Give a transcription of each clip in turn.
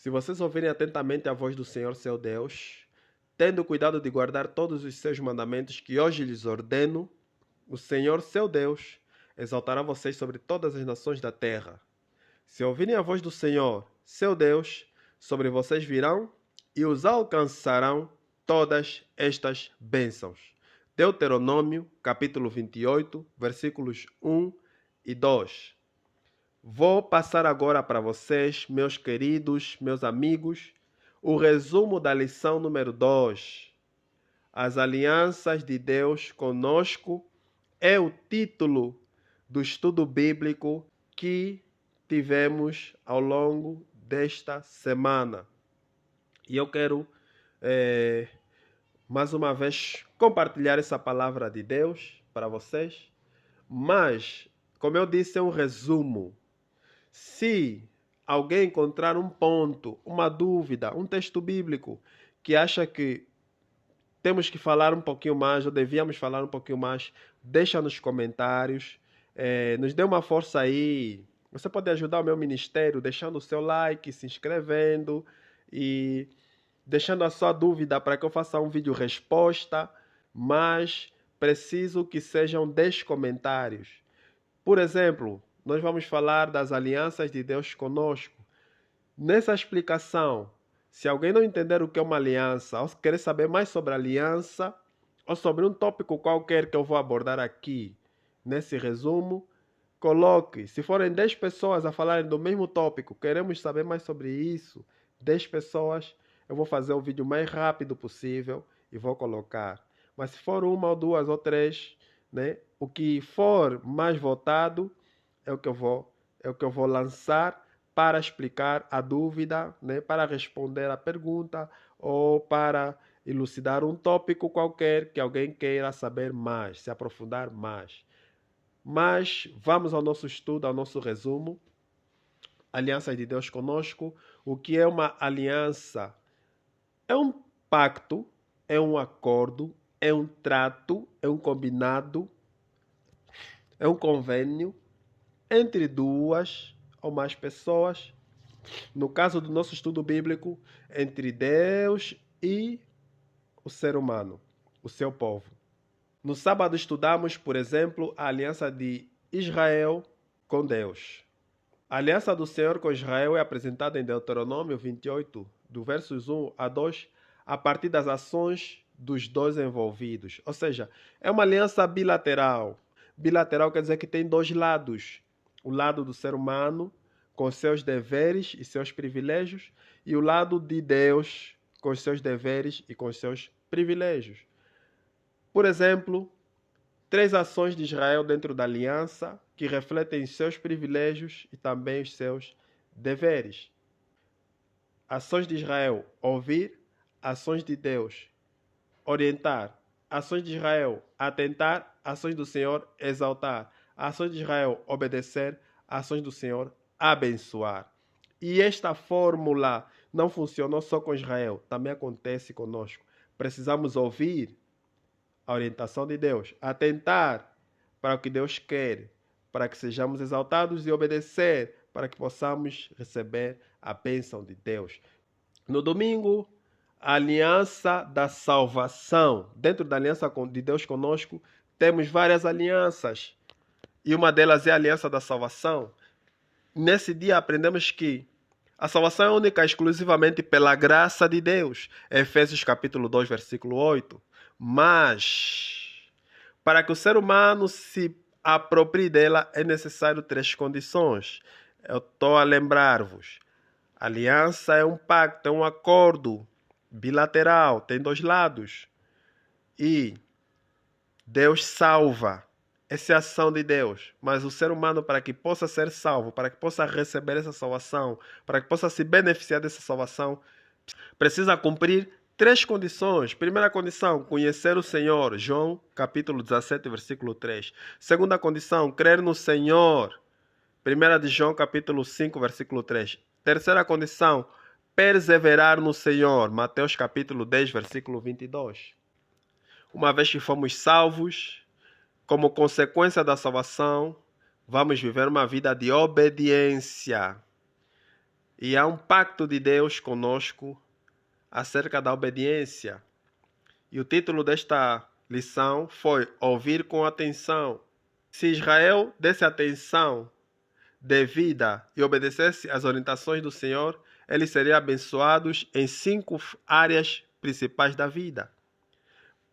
Se vocês ouvirem atentamente a voz do Senhor seu Deus, tendo cuidado de guardar todos os seus mandamentos que hoje lhes ordeno, o Senhor seu Deus exaltará vocês sobre todas as nações da terra. Se ouvirem a voz do Senhor seu Deus, sobre vocês virão e os alcançarão todas estas bênçãos. Deuteronômio, capítulo 28, versículos 1 e 2. Vou passar agora para vocês, meus queridos, meus amigos, o resumo da lição número 2. As alianças de Deus conosco é o título do estudo bíblico que tivemos ao longo desta semana. E eu quero, mais uma vez, compartilhar essa palavra de Deus para vocês. Mas, como eu disse, é um resumo. Se alguém encontrar um ponto, uma dúvida, um texto bíblico que acha que temos que falar um pouquinho mais, ou devíamos falar um pouquinho mais, deixa nos comentários. Nos dê uma força aí. Você pode ajudar o meu ministério deixando o seu like, se inscrevendo e deixando a sua dúvida para que eu faça um vídeo resposta, mas preciso que sejam 10 comentários. Por exemplo, nós vamos falar das alianças de Deus conosco. Nessa explicação, se alguém não entender o que é uma aliança, ou querer saber mais sobre a aliança, ou sobre um tópico qualquer que eu vou abordar aqui, nesse resumo, coloque. Se forem 10 pessoas a falarem do mesmo tópico, queremos saber mais sobre isso, 10 pessoas, eu vou fazer o vídeo mais rápido possível e vou colocar. Mas se for uma ou duas ou três, né, o que for mais votado é o que eu vou lançar para explicar a dúvida, né, para responder a pergunta ou para elucidar um tópico qualquer que alguém queira saber mais, se aprofundar mais. Mas vamos ao nosso estudo, ao nosso resumo. Aliança de Deus conosco. O que é uma aliança? É um pacto, é um acordo, é um trato, é um combinado, é um convênio entre duas ou mais pessoas. No caso do nosso estudo bíblico, entre Deus e o ser humano, o seu povo. No sábado estudamos, por exemplo, a aliança de Israel com Deus. A aliança do Senhor com Israel é apresentada em Deuteronômio 28, do versos 1 a 2, a partir das ações dos dois envolvidos. Ou seja, é uma aliança bilateral. Bilateral quer dizer que tem dois lados. O lado do ser humano, com seus deveres e seus privilégios, e o lado de Deus, com seus deveres e com seus privilégios. Por exemplo, 3 ações de Israel dentro da aliança que refletem seus privilégios e também os seus deveres. Ações de Israel, ouvir. Ações de Deus, orientar. Ações de Israel, atentar. Ações do Senhor, exaltar. Ações de Israel, obedecer. Ações do Senhor, abençoar. E esta fórmula não funcionou só com Israel, também acontece conosco. Precisamos ouvir a orientação de Deus, atentar para o que Deus quer, para que sejamos exaltados e obedecer, para que possamos receber a bênção de Deus. No domingo, a aliança da salvação. Dentro da aliança de Deus conosco, temos várias alianças. E uma delas é a aliança da salvação. Nesse dia aprendemos que a salvação é única exclusivamente pela graça de Deus. Efésios capítulo 2, versículo 8. Mas, para que o ser humano se aproprie dela, é necessário 3 condições. Eu estou a lembrar-vos. Aliança é um pacto, é um acordo bilateral, tem 2 lados. E Deus salva. Essa é a ação de Deus. Mas o ser humano, para que possa ser salvo, para que possa receber essa salvação, para que possa se beneficiar dessa salvação, precisa cumprir 3 condições. Primeira condição, conhecer o Senhor. João, capítulo 17, versículo 3. Segunda condição, crer no Senhor. 1 de João, capítulo 5, versículo 3. Terceira condição, perseverar no Senhor. Mateus, capítulo 10, versículo 22. Uma vez que fomos salvos, como consequência da salvação, vamos viver uma vida de obediência. E há um pacto de Deus conosco acerca da obediência. E o título desta lição foi Ouvir com Atenção. Se Israel desse atenção devida e obedecesse às orientações do Senhor, eles seriam abençoados em 5 áreas principais da vida.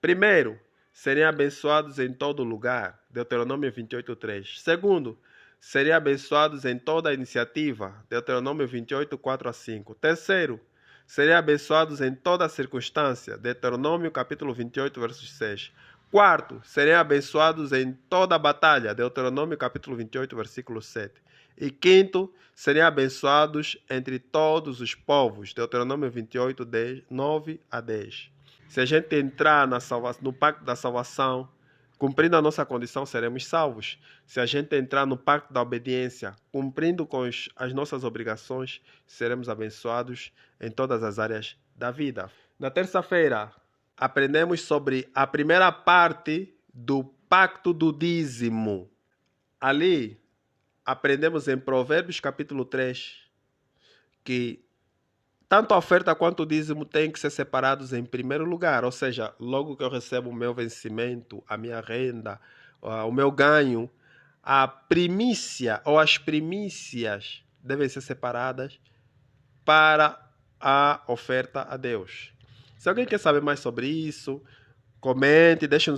Primeiro, seriam abençoados em todo lugar. Deuteronômio 28:3. Segundo, seriam abençoados em toda a iniciativa. Deuteronômio 28, 4-5. Terceiro, seriam abençoados em toda circunstância. Deuteronômio capítulo 28, versos 6. Quarto, seriam abençoados em toda batalha. Deuteronômio capítulo 28, versículo 7. E quinto, seriam abençoados entre todos os povos. Deuteronômio 28, 9-10. Se a gente entrar no pacto da salvação, cumprindo a nossa condição, seremos salvos. Se a gente entrar no pacto da obediência, cumprindo com as nossas obrigações, seremos abençoados em todas as áreas da vida. Na terça-feira, aprendemos sobre a primeira parte do pacto do dízimo. Ali, aprendemos em Provérbios capítulo 3, que tanto a oferta quanto o dízimo têm que ser separados em primeiro lugar. Ou seja, logo que eu recebo o meu vencimento, a minha renda, o meu ganho, a primícia ou as primícias devem ser separadas para a oferta a Deus. Se alguém quer saber mais sobre isso, comente, deixa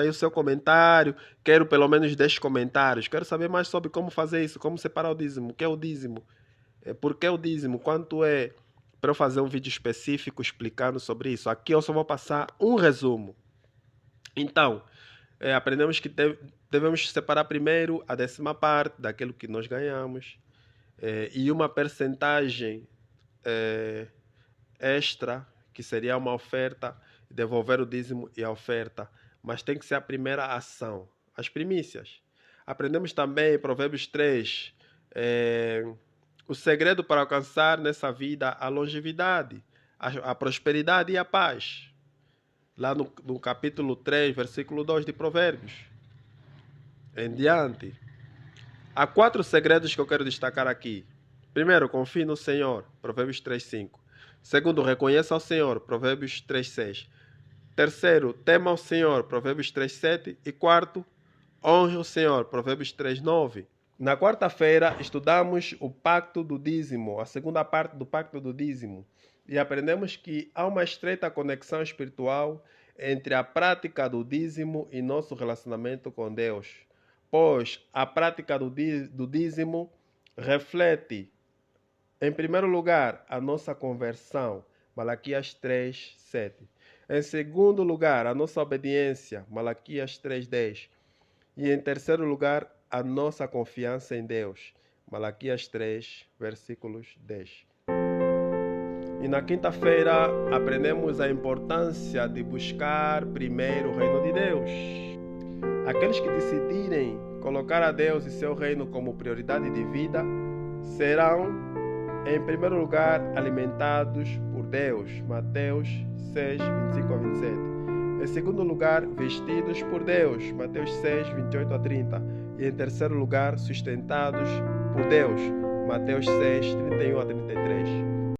aí o seu comentário. Quero pelo menos 10 comentários. Quero saber mais sobre como fazer isso, como separar o dízimo, o que é o dízimo, por que o dízimo, quanto é, para eu fazer um vídeo específico explicando sobre isso. Aqui eu só vou passar um resumo. Então, aprendemos que devemos separar primeiro a 10ª parte daquilo que nós ganhamos e uma percentagem extra, que seria uma oferta, devolver o dízimo e a oferta, mas tem que ser a primeira ação, as primícias. Aprendemos também em Provérbios 3, o segredo para alcançar nessa vida a longevidade, a prosperidade e a paz. Lá no capítulo 3, versículo 2 de Provérbios. Em diante. Há 4 segredos que eu quero destacar aqui. Primeiro, confie no Senhor. Provérbios 3:5. Segundo, reconheça ao Senhor. Provérbios 3:6. Terceiro, tema ao Senhor. Provérbios 3:7. E quarto, honre o Senhor. Provérbios 3:9. Na quarta-feira, estudamos o pacto do dízimo, a segunda parte do pacto do dízimo, e aprendemos que há uma estreita conexão espiritual entre a prática do dízimo e nosso relacionamento com Deus, pois a prática do dízimo reflete, em primeiro lugar, a nossa conversão, Malaquias 3:7. Em segundo lugar, a nossa obediência, Malaquias 3:10. E em terceiro lugar, a nossa confiança em Deus. Malaquias 3, versículos 10. E na quinta-feira aprendemos a importância de buscar primeiro o reino de Deus. Aqueles que decidirem colocar a Deus e seu reino como prioridade de vida serão, em primeiro lugar, alimentados por Deus. Mateus 6, 25-27. Em segundo lugar, vestidos por Deus, Mateus 6, 28-30. E em terceiro lugar, sustentados por Deus, Mateus 6, 31-33.